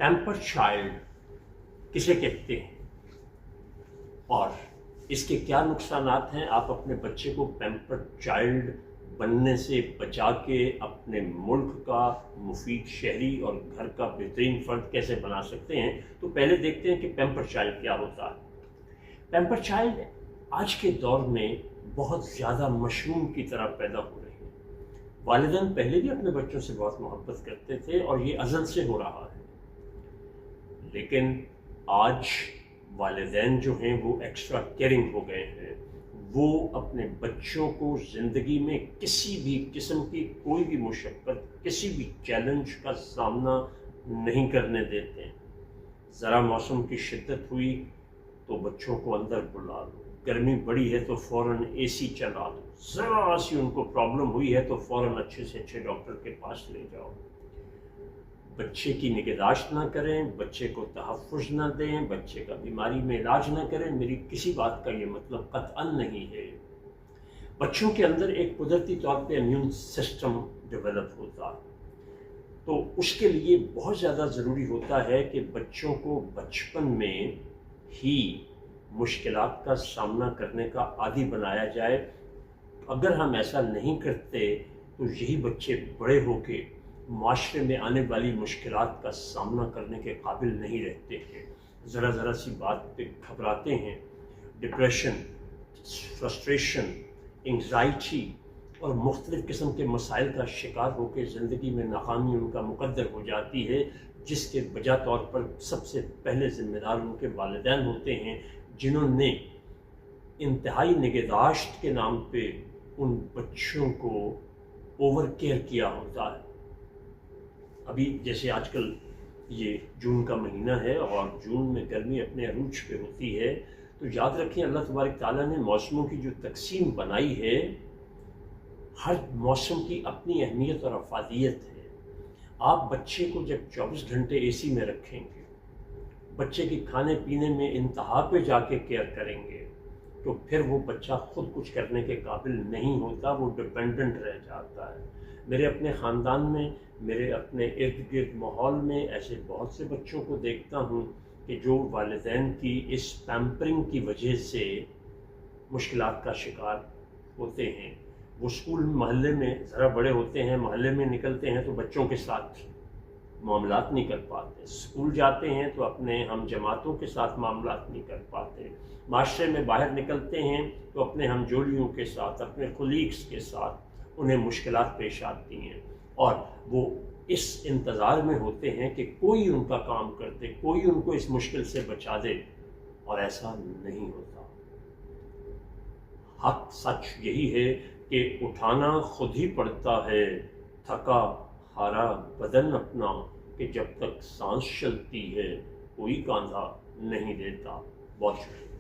Pamper child किसे कहते हैं और इसके क्या नुकसानात हैं। आप अपने बच्चे को पैम्पर चाइल्ड बनने से बचा के अपने मुल्क का मुफीद शहरी और घर का बेहतरीन फ़र्द कैसे बना सकते हैं। तो पहले देखते हैं कि पैम्पर चाइल्ड क्या होता है। पैम्पर चाइल्ड आज के दौर में बहुत ज़्यादा मशरूम की तरह पैदा हो रही है। वालिदैन पहले भी अपने बच्चों से बहुत मोहब्बत करते थे और ये अज़ल से हो रहा है, लेकिन आज वालिदैन जो हैं वो एक्स्ट्रा केयरिंग हो गए हैं। वो अपने बच्चों को ज़िंदगी में किसी भी किस्म की कोई भी मुशक्क़त, किसी भी चैलेंज का सामना नहीं करने देते। ज़रा मौसम की शिद्दत हुई तो बच्चों को अंदर बुला लो, गर्मी बड़ी है तो फ़ौरन एसी चला दो, ज़रा सी उनको प्रॉब्लम हुई है तो फ़ौरन अच्छे से अच्छे डॉक्टर के पास ले जाओ। बच्चे की निगहदाश्त ना करें, बच्चे को तहफ़्फ़ुज़ ना दें, बच्चे का बीमारी में इलाज ना करें। मेरी किसी बात का ये मतलब क़त्अन नहीं है। बच्चों के अंदर एक कुदरती तौर पे इम्यून सिस्टम डेवलप होता है, तो उसके लिए बहुत ज़्यादा ज़रूरी होता है कि बच्चों को बचपन में ही मुश्किलात का सामना करने का आदी बनाया जाए। अगर हम ऐसा नहीं करते तो यही बच्चे बड़े होके माशरे में आने वाली मुश्किलात का सामना करने के काबिल नहीं रहते हैं। ज़रा सी बात पे घबराते हैं, डिप्रेशन, फ्रस्ट्रेशन, एंग्जाइटी और मुख्तलिफ़ किस्म के मसाइल का शिकार होकर ज़िंदगी में नाकामी उनका मुकद्दर हो जाती है, जिसके बजा तौर पर सबसे पहले ज़िम्मेदार उनके वालिदैन होते हैं, जिन्होंने इंतहाई निगहदाश्त के नाम पे उन बच्चों को ओवर केयर किया होता है। अभी जैसे आजकल ये जून का महीना है और जून में गर्मी अपने अरूज पे होती है, तो याद रखें अल्लाह तबारक ताला ने मौसमों की जो तकसीम बनाई है, हर मौसम की अपनी अहमियत और अफादियत है। आप बच्चे को जब 24 घंटे एसी में रखेंगे, बच्चे की खाने पीने में इंतहा पे जाके केयर करेंगे, तो फिर वो बच्चा खुद कुछ करने के काबिल नहीं होता, वो डिपेंडेंट रह जाता है। मेरे अपने ख़ानदान में, मेरे अपने इर्द गिर्द माहौल में ऐसे बहुत से बच्चों को देखता हूँ कि जो वालिदैन की इस पैम्परिंग की वजह से मुश्किलात का शिकार होते हैं। वो स्कूल मोहल्ले में ज़रा बड़े होते हैं, मोहल्ले में निकलते हैं तो बच्चों के साथ मामलात नहीं कर पाते, स्कूल जाते हैं तो अपने हम जमातों के साथ मामलात नहीं कर पाते, माशरे में बाहर निकलते हैं तो अपने हम जोड़ियों के साथ, अपने कुलीग्स के साथ उन्हें मुश्किलात पेश आती हैं और वो इस इंतज़ार में होते हैं कि कोई उनका काम कर दे, कोई उनको इस मुश्किल से बचा दे, और ऐसा नहीं होता। हक सच यही है कि उठाना खुद ही पड़ता है थका हारा बदन अपना, कि जब तक सांस चलती है कोई कांधा नहीं देता। बहुत शुक्रिया।